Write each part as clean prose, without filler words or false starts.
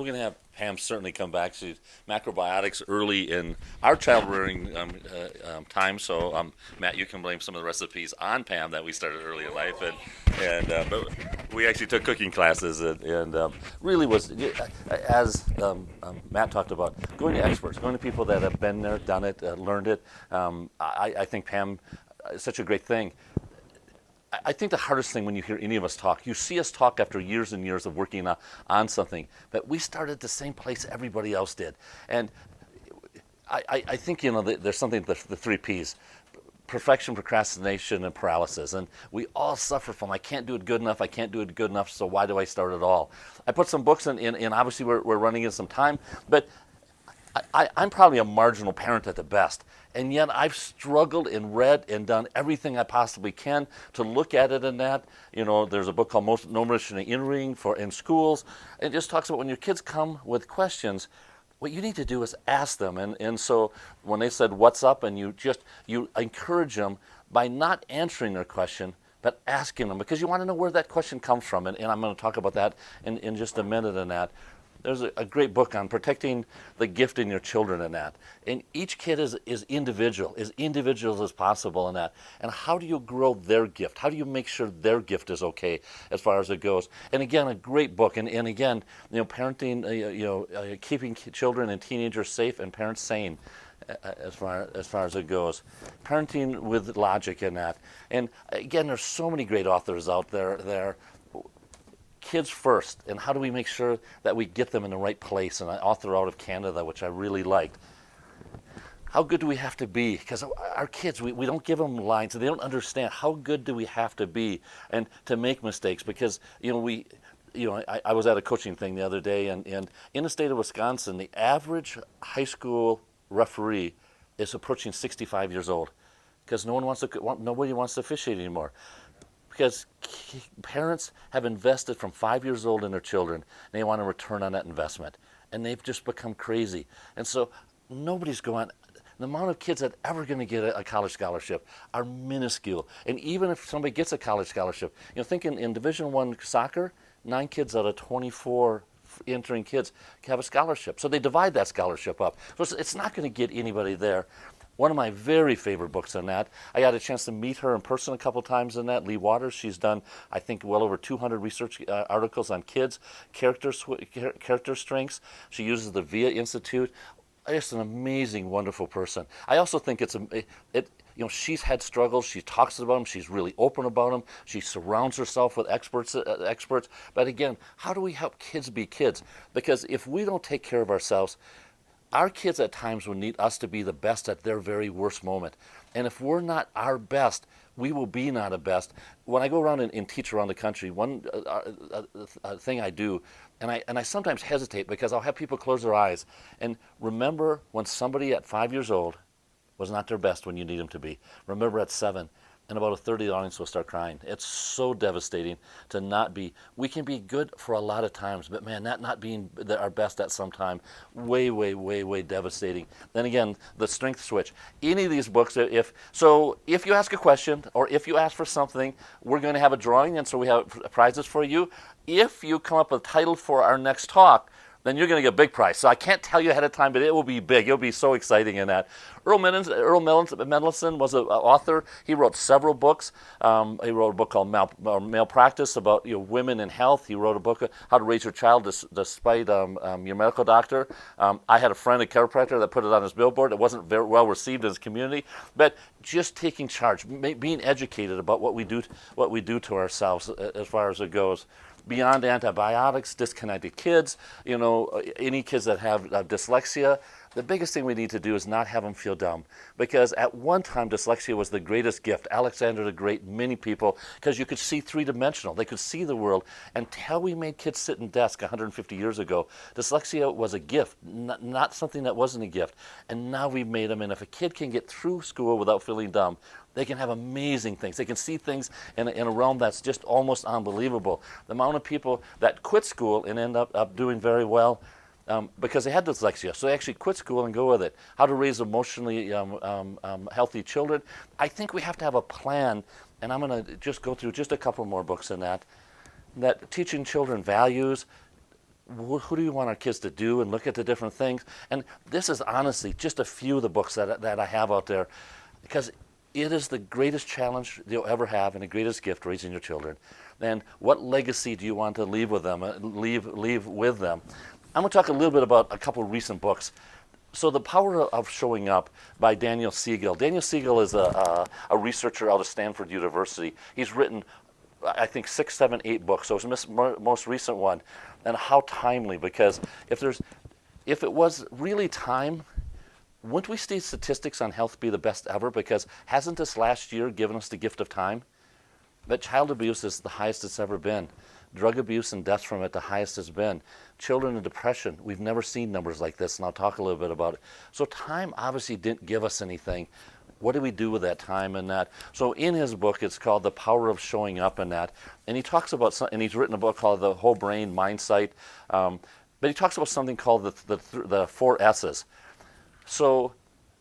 We're going to have Pam certainly come back. She's macrobiotics early in our child rearing time. So, Matt, you can blame some of the recipes on Pam that we started early in life, and but we actually took cooking classes, and really was as Matt talked about, going to experts, going to people that have been there, done it, learned it. I think Pam is such a great thing. I think the hardest thing when you hear any of us talk, you see us talk after years and years of working on something, but we started at the same place everybody else did. And I think, there's something, the three P's: perfection, procrastination, and paralysis. And we all suffer from, I can't do it good enough, I can't do it good enough, so why do I start at all? I put some books in obviously we're running in some time, but I'm probably a marginal parent at the best. And yet I've struggled and read and done everything I possibly can to look at it in that. There's a book called No Mission In in schools. It just talks about when your kids come with questions, what you need to do is ask them. And so when they said, what's up? And you encourage them by not answering their question, but asking them, because you want to know where that question comes from. And I'm going to talk about that in just a minute in that. There's a great book on protecting the gift in your children in that. And each kid is individual, as individual as possible in that. And how do you grow their gift? How do you make sure their gift is okay as far as it goes? And again, a great book. And again, parenting, keeping children and teenagers safe and parents sane as far as it goes. Parenting with logic in that. And again, there's so many great authors out there. Kids first, and how do we make sure that we get them in the right place? And an author out of Canada, which I really liked. How good do we have to be? Because our kids, we don't give them lines, so they don't understand how good do we have to be and to make mistakes. Because I was at a coaching thing the other day, and in the state of Wisconsin, the average high school referee is approaching 65 years old, because nobody wants to officiate anymore. Because parents have invested from 5 years old in their children, and they want a return on that investment. And they've just become crazy. And so nobody's going, the amount of kids that ever going to get a college scholarship are minuscule. And even if somebody gets a college scholarship, think in Division I soccer, 9 kids out of 24 entering kids have a scholarship. So they divide that scholarship up. So it's not going to get anybody there. One of my very favorite books on that, I had a chance to meet her in person a couple times in that, Lee Waters. She's done, I think, well over 200 research articles on kids, character strengths. She uses the VIA Institute. Just an amazing, wonderful person. I also think she's had struggles. She talks about them. She's really open about them. She surrounds herself with experts. But again, how do we help kids be kids? Because if we don't take care of ourselves, our kids at times will need us to be the best at their very worst moment. And if we're not our best, we will be not a best. When I go around and teach around the country, one thing I do, and I sometimes hesitate because I'll have people close their eyes and remember when somebody at 5 years old was not their best when you need them to be. Remember at 7. And about a third of the audience will start crying. It's so devastating to not be. We can be good for a lot of times, but man, that not being our best at some time, way, way, way, way devastating. Then again, the strength switch. Any of these books, if you ask a question or if you ask for something, we're going to have a drawing, and so we have prizes for you. If you come up with a title for our next talk, then you're going to get a big prize. So I can't tell you ahead of time, but it will be big. It'll be so exciting in that. Earl Mendelsohn was an author. He wrote several books. He wrote a book called Malpractice about women in health. He wrote a book How to Raise Your Child Despite Your Medical Doctor. I had a friend, a chiropractor, that put it on his billboard. It wasn't very well received in his community, but just taking charge, being educated about what we do to ourselves as far as it goes. Beyond antibiotics, disconnected kids, any kids that have dyslexia, the biggest thing we need to do is not have them feel dumb. Because at one time, dyslexia was the greatest gift. Alexander the Great, many people, because you could see three-dimensional. They could see the world. Until we made kids sit in desks 150 years ago, dyslexia was a gift, not something that wasn't a gift. And now we've made them, and if a kid can get through school without feeling dumb, they can have amazing things. They can see things in a realm that's just almost unbelievable. The amount of people that quit school and end up doing very well because they had dyslexia. So they actually quit school and go with it. How to raise emotionally healthy children. I think we have to have a plan, and I'm going to just go through just a couple more books in that teaching children values, who do you want our kids to do, and look at the different things. And this is honestly just a few of the books that I have out there, because it is the greatest challenge you'll ever have and the greatest gift, raising your children. And what legacy do you want to leave with them? Leave with them. I'm going to talk a little bit about a couple of recent books. So The Power of Showing Up by Daniel Siegel. Daniel Siegel is a researcher out of Stanford University. He's written, I think, 6, 7, 8 books. So it's the most recent one. And how timely, because if it was really time, wouldn't we see statistics on health be the best ever? Because hasn't this last year given us the gift of time? That child abuse is the highest it's ever been. Drug abuse and deaths from it, the highest it's been. Children in depression, we've never seen numbers like this, and I'll talk a little bit about it. So time obviously didn't give us anything. What do we do with that time and that? So in his book, it's called The Power of Showing Up and that. And he talks about, and he's written a book called The Whole Brain Mindset. But he talks about something called the 4 S's. So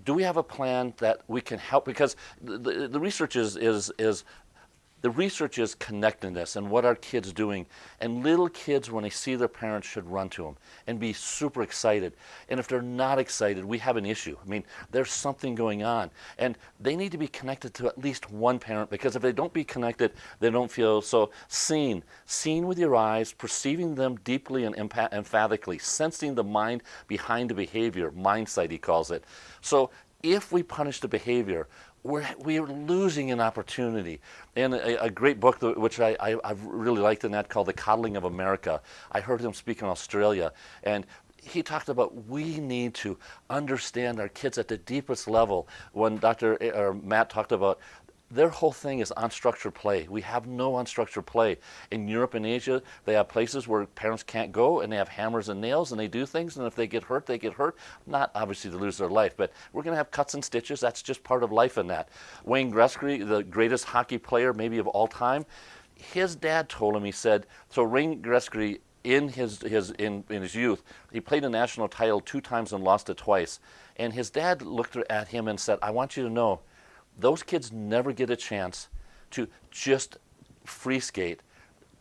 do we have a plan that we can help? Because the research the research is connectedness and what are kids doing. And little kids, when they see their parents, should run to them and be super excited. And if they're not excited, we have an issue. I mean, there's something going on. And they need to be connected to at least one parent, because if they don't be connected, they don't feel so seen. Seen with your eyes, perceiving them deeply and emphatically, sensing the mind behind the behavior, mindset he calls it. So if we punish the behavior, we're losing an opportunity. And a great book which I've really liked in that, called The Coddling of America. I heard him speak in Australia, and he talked about we need to understand our kids at the deepest level. When Matt talked about their whole thing is unstructured play. We have no unstructured play. In Europe and Asia, they have places where parents can't go, and they have hammers and nails, and they do things, and if they get hurt, they get hurt. Not obviously to lose their life, but we're going to have cuts and stitches. That's just part of life in that. Wayne Gretzky, the greatest hockey player maybe of all time, his dad told him, he said, so Wayne Gretzky, in his youth, he played a national title 2 times and lost it twice. And his dad looked at him and said, I want you to know, those kids never get a chance to just free skate.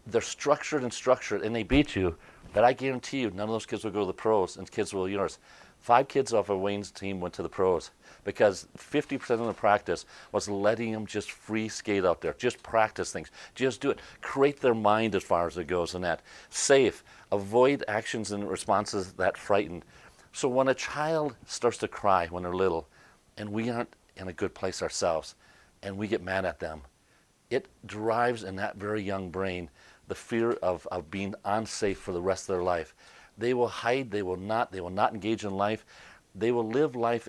They're structured, and they beat you. But I guarantee you, none of those kids will go to the pros, and kids will yours. 5 kids off of Wayne's team went to the pros, because 50% of the practice was letting them just free skate out there. Just practice things. Just do it. Create their mind as far as it goes in that. Safe. Avoid actions and responses that frighten. So when a child starts to cry when they're little, and we aren't in a good place ourselves, and we get mad at them, it drives in that very young brain the fear of being unsafe for the rest of their life. They will hide, they will not engage in life. They will live life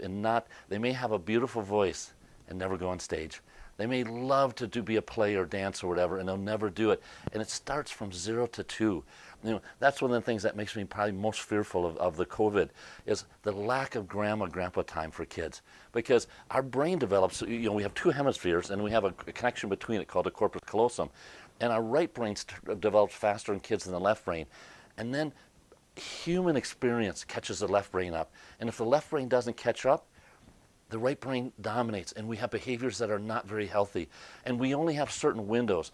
they may have a beautiful voice and never go on stage. They may love to be a play or dance or whatever, and they'll never do it. And it starts from 0 to 2. That's one of the things that makes me probably most fearful of the COVID, is the lack of grandpa time for kids. Because our brain develops, we have 2 hemispheres, and we have a connection between it called the corpus callosum. And our right brain develops faster in kids than the left brain. And then human experience catches the left brain up. And if the left brain doesn't catch up, the right brain dominates, and we have behaviors that are not very healthy. And we only have certain windows.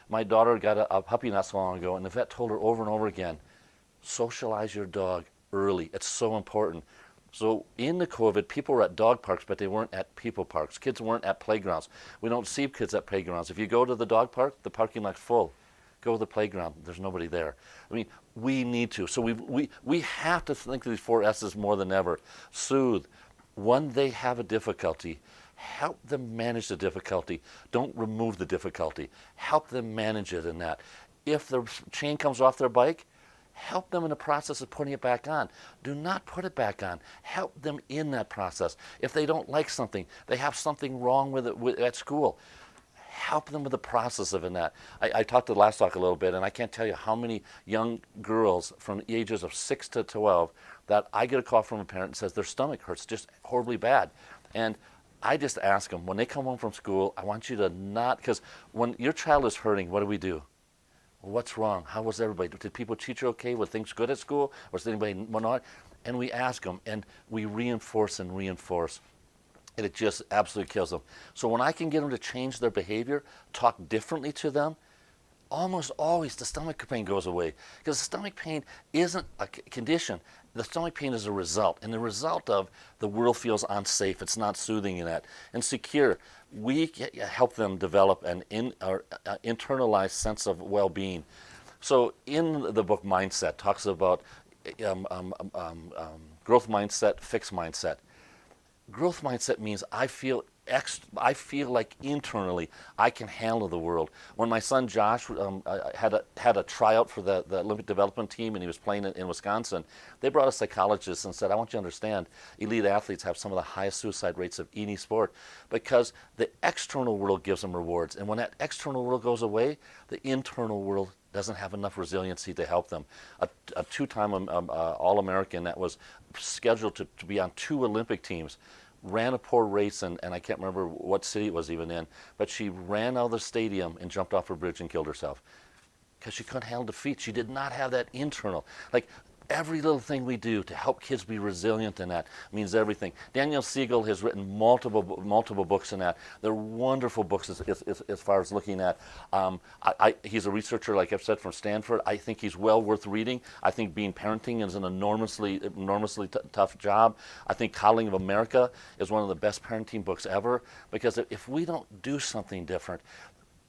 My daughter got a puppy not so long ago, and the vet told her over and over again, socialize your dog early. It's so important. So in the COVID, people were at dog parks, but they weren't at people parks. Kids weren't at playgrounds. We don't see kids at playgrounds. If you go to the dog park, the parking lot's full. Go to the playground. There's nobody there. I mean, we need to. So we have to think of these 4 S's more than ever. Soothe. When they have a difficulty, help them manage the difficulty. Don't remove the difficulty. Help them manage it in that. If the chain comes off their bike, help them in the process of putting it back on. Do not put it back on. Help them in that process. If they don't like something, they have something wrong with it at school, help them with the process of that. I talked to last talk a little bit, and I can't tell you how many young girls from the ages of 6 to 12 that I get a call from a parent that says their stomach hurts just horribly bad. And I just ask them, when they come home from school, I want you to not, because when your child is hurting, what do? Well, what's wrong? How was everybody? Did people treat you okay? Were things good at school? Was anybody not? And we ask them, and we reinforce and reinforce. And it just absolutely kills them. So when I can get them to change their behavior, talk differently to them, almost always the stomach pain goes away because the stomach pain isn't a condition. The stomach pain is a result, and the result of the world feels unsafe. It's not soothing in that and secure. We help them develop an internalized sense of well-being. So in the book Mindset talks about growth mindset, fixed mindset. Growth mindset means I feel like internally I can handle the world. When my son Josh had a tryout for the Olympic development team and he was playing in Wisconsin, they brought a psychologist and said, I want you to understand, elite athletes have some of the highest suicide rates of any sport because the external world gives them rewards. And when that external world goes away, the internal world doesn't have enough resiliency to help them. A two-time All-American that was scheduled to be on 2 Olympic teams ran a poor race, and I can't remember what city it was even in, but she ran out of the stadium and jumped off a bridge and killed herself because she couldn't handle defeat. She did not have that internal. Like, every little thing we do to help kids be resilient in that means everything. Daniel Siegel has written multiple books in that. They're wonderful books as far as looking at. He's a researcher, like I've said, from Stanford. I think he's well worth reading. I think Being Parenting is an enormously tough job. I think Coddling of America is one of the best parenting books ever because if we don't do something different,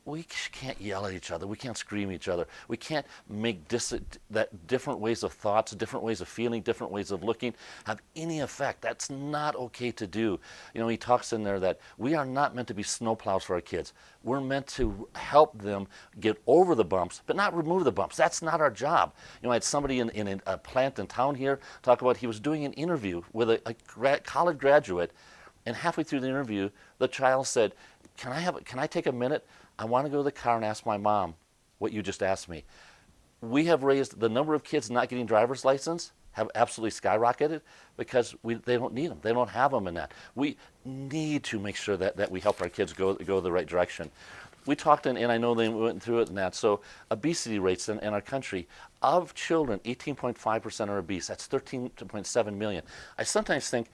we can't yell at each other. We can't scream at each other. We can't make that different ways of thoughts, different ways of feeling, different ways of looking have any effect. That's not okay to do. You know, he talks in there that we are not meant to be snowplows for our kids. We're meant to help them get over the bumps, but not remove the bumps. That's not our job. You know, I had somebody in a plant in town here talk about he was doing an interview with a college graduate, and halfway through the interview, the child said, can I take a minute? I want to go to the car and ask my mom what you just asked me. We have raised the number of kids not getting driver's license have absolutely skyrocketed because they don't need them. They don't have them in that. We need to make sure that we help our kids go the right direction. We talked, and I know they went through it in that. So obesity rates in our country, of children, 18.5% are obese. That's 13.7 million. I sometimes think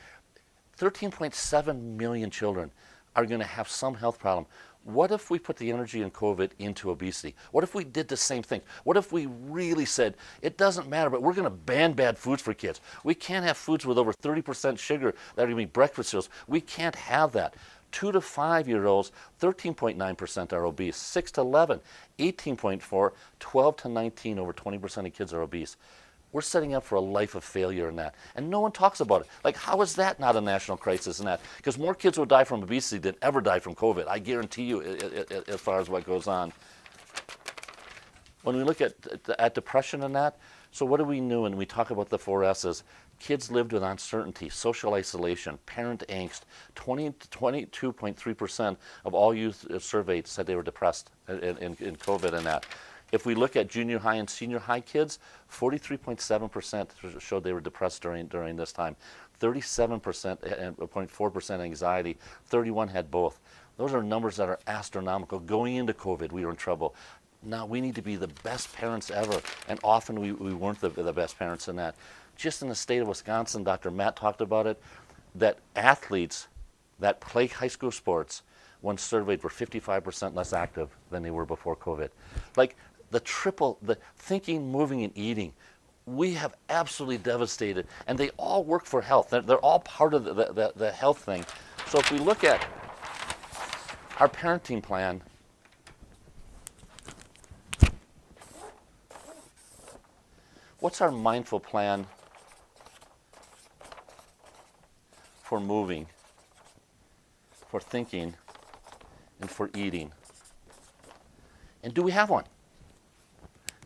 13.7 million children are going to have some health problem. What if we put the energy in COVID into obesity? What if we did the same thing? What if we really said, it doesn't matter, but we're going to ban bad foods for kids. We can't have foods with over 30% sugar that are going to be breakfast cereals. We can't have that. 2 to 5-year-olds, 13.9% are obese. 6 to 11, 18.4, 12 to 19, over 20% of kids are obese. We're setting up for a life of failure in that. And no one talks about it. Like, how is that not a national crisis in that? Because more kids will die from obesity than ever die from COVID. I guarantee you, as far as what goes on. When we look at depression and that, so what do we know when we talk about the 4 S's? Kids lived with uncertainty, social isolation, parent angst. 22.3% of all youth surveyed said they were depressed in COVID and that. If we look at junior high and senior high kids, 43.7% showed they were depressed during this time. 37% and 0.4% anxiety. 31 had both. Those are numbers that are astronomical. Going into COVID, we were in trouble. Now we need to be the best parents ever, and often we weren't the best parents in that. Just in the state of Wisconsin, Dr. Matt talked about it, that athletes that play high school sports, when surveyed, were 55% less active than they were before COVID. Like, the thinking, moving, and eating, we have absolutely devastated, and they all work for health. They're all part of the health thing. So if we look at our parenting plan, what's our mindful plan for moving, for thinking, and for eating? And do we have one?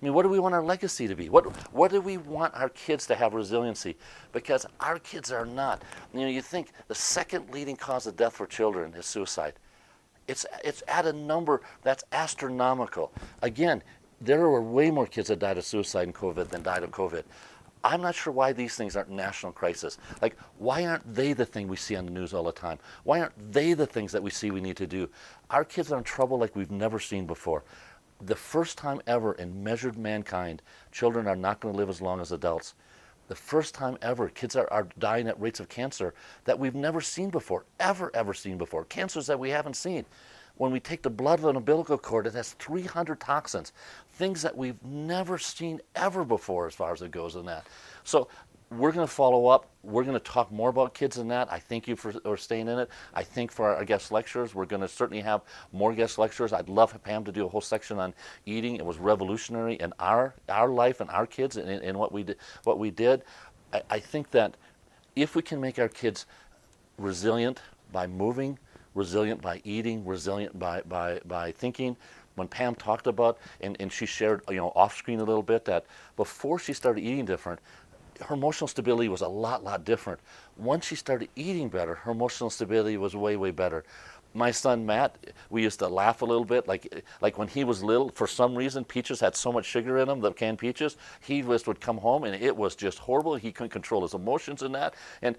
I mean, what do we want our legacy to be? What do we want our kids to have resiliency? Because our kids are not. You know, you think the second leading cause of death for children is suicide. It's at a number that's astronomical. Again, there were way more kids that died of suicide in COVID than died of COVID. I'm not sure why these things aren't national crisis. Like, why aren't they the thing we see on the news all the time? Why aren't they the things that we see we need to do? Our kids are in trouble like we've never seen before. The first time ever in measured mankind, children are not going to live as long as adults. The first time ever, kids are dying at rates of cancer that we've never seen before, ever seen before. Cancers that we haven't seen. When we take the blood of an umbilical cord, it has 300 toxins, things that we've never seen ever before as far as it goes in that. So we're going to follow up. We're going to talk more about kids in that. I thank you for staying in it. I think for our guest lecturers, we're going to certainly have more guest lecturers. I'd love Pam to do a whole section on eating. It was revolutionary in our life and our kids and what we did. I think that if we can make our kids resilient by moving, resilient by eating, resilient by thinking. When Pam talked about, and she shared, off screen a little bit, that before she started eating different, her emotional stability was a lot different. Once she started eating better, her emotional stability was way better. My son Matt, we used to laugh a little bit, like when he was little, for some reason, peaches had so much sugar in them, the canned peaches, he just would come home and it was just horrible. He couldn't control his emotions in that. And,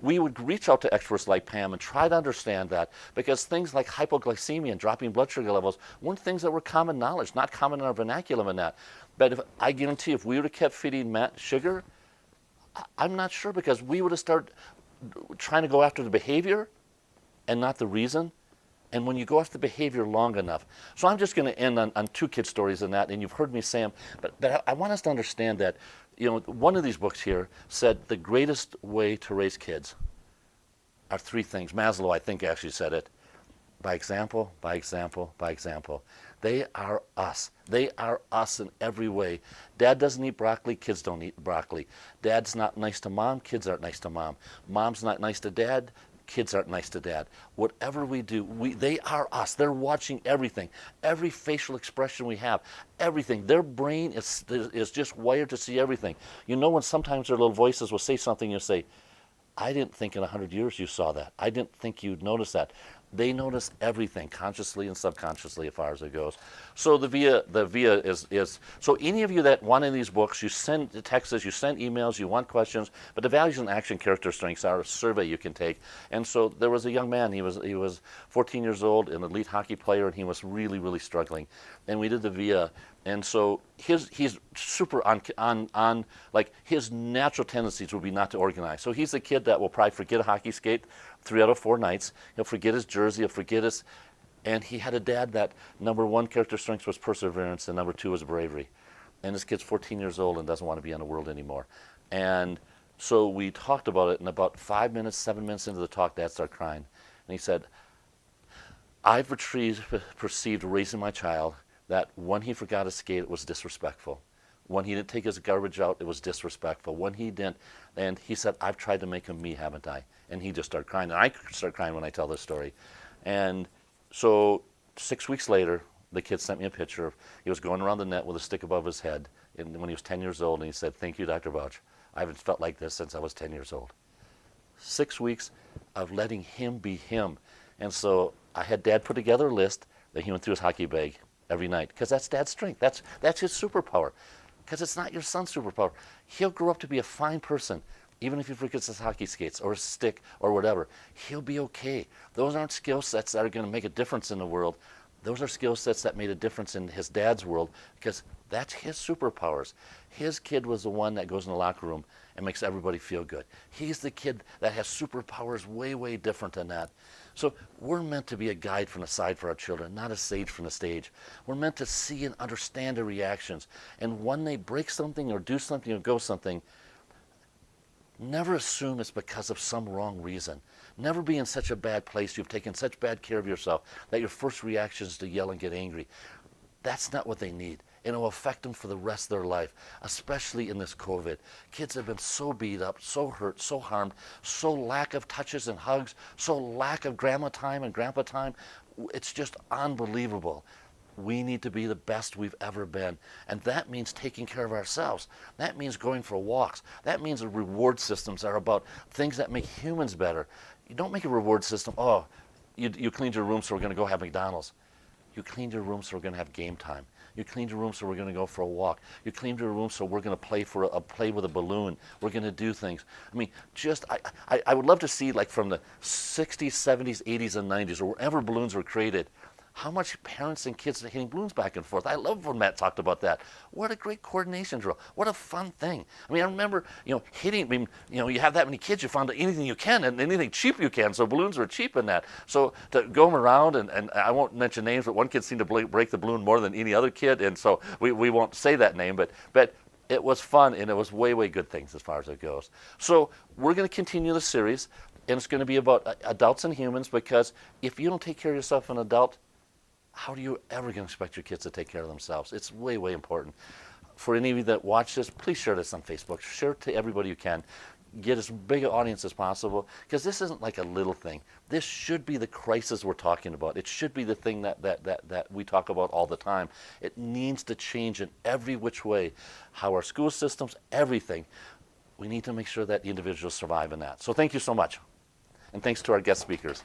we would reach out to experts like Pam and try to understand that, because things like hypoglycemia and dropping blood sugar levels weren't things that were common knowledge, not common in our vernacular in that. But I guarantee if we would have kept feeding Matt sugar, I'm not sure, because we would have started trying to go after the behavior and not the reason. And when you go after the behavior long enough. So I'm just going to end on two kid stories in that, and you've heard me say them, but I want us to understand that, one of these books here said the greatest way to raise kids are three things. Maslow, I think, actually said it. By example, by example, by example. They are us. They are us in every way. Dad doesn't eat broccoli, kids don't eat broccoli. Dad's not nice to mom, kids aren't nice to mom. Mom's not nice to dad, kids aren't nice to dad. Whatever we do, they are us. They're watching everything. Every facial expression we have, everything. Their brain is just wired to see everything. When sometimes their little voices will say something, you'll say, I didn't think in 100 years you saw that. I didn't think you'd notice that. They notice everything, consciously and subconsciously, as far as it goes. So the VIA is so any of you that want any of these books, you send texts, you send emails, you want questions, but the values and action character strengths are a survey you can take. And so there was a young man, he was 14 years old, an elite hockey player, and he was really struggling. And we did the VIA. And so he's super on like his natural tendencies would be not to organize. So he's a kid that will probably forget a hockey skate 3 out of 4 nights. He'll forget his jersey, he'll forget his, and he had a dad that number 1 character strength was perseverance and number 2 was bravery. And this kid's 14 years old and doesn't want to be in the world anymore. And so we talked about it, and about 5 minutes, 7 minutes into the talk, Dad started crying. And he said, I've perceived raising my child that when he forgot his skate, it was disrespectful. When he didn't take his garbage out, it was disrespectful. When he didn't, and he said, I've tried to make him me, haven't I? And he just started crying. And I start crying when I tell this story. And so 6 weeks later, the kid sent me a picture. He was going around the net with a stick above his head when he was 10 years old, and he said, thank you, Dr. Bouch. I haven't felt like this since I was 10 years old. 6 weeks of letting him be him. And so I had Dad put together a list that he went through his hockey bag every night, because that's Dad's strength. That's his superpower, because it's not your son's superpower. He'll grow up to be a fine person, even if he forgets his hockey skates or his stick or whatever. He'll be okay. Those aren't skill sets that are going to make a difference in the world. Those are skill sets that made a difference in his dad's world, because that's his superpowers. His kid was the one that goes in the locker room and makes everybody feel good. He's the kid that has superpowers way different than that. So we're meant to be a guide from the side for our children, not a sage from the stage. We're meant to see and understand their reactions. And when they break something or do something or go something, never assume it's because of some wrong reason. Never be in such a bad place, you've taken such bad care of yourself, that your first reaction is to yell and get angry. That's not what they need. And it will affect them for the rest of their life, especially in this COVID. Kids have been so beat up, so hurt, so harmed, so lack of touches and hugs, so lack of grandma time and grandpa time. It's just unbelievable. We need to be the best we've ever been. And that means taking care of ourselves. That means going for walks. That means the reward systems are about things that make humans better. You don't make a reward system, you cleaned your room so we're going to go have McDonald's. You cleaned your room so we're going to have game time. You cleaned your room so we're going to go for a walk. You cleaned your room so we're going to play with a balloon. We're going to do things. I mean, I would love to see, like, from the 60s, 70s, 80s, and 90s, or wherever balloons were created, how much parents and kids are hitting balloons back and forth. I love when Matt talked about that. What a great coordination drill. What a fun thing. I mean, I remember, hitting, I mean, you have that many kids, you found anything you can and anything cheap you can. So balloons were cheap in that. So to go around, and I won't mention names, but one kid seemed to break the balloon more than any other kid. And so we won't say that name, but it was fun, and it was way, way good things as far as it goes. So we're going to continue the series, and it's going to be about adults and humans, because if you don't take care of yourself as an adult, how are you ever going to expect your kids to take care of themselves? It's way, way important. For any of you that watch this, please share this on Facebook. Share it to everybody you can. Get as big an audience as possible, because this isn't like a little thing. This should be the crisis we're talking about. It should be the thing that we talk about all the time. It needs to change in every which way. How our school systems, everything. We need to make sure that the individuals survive in that. So thank you so much. And thanks to our guest speakers.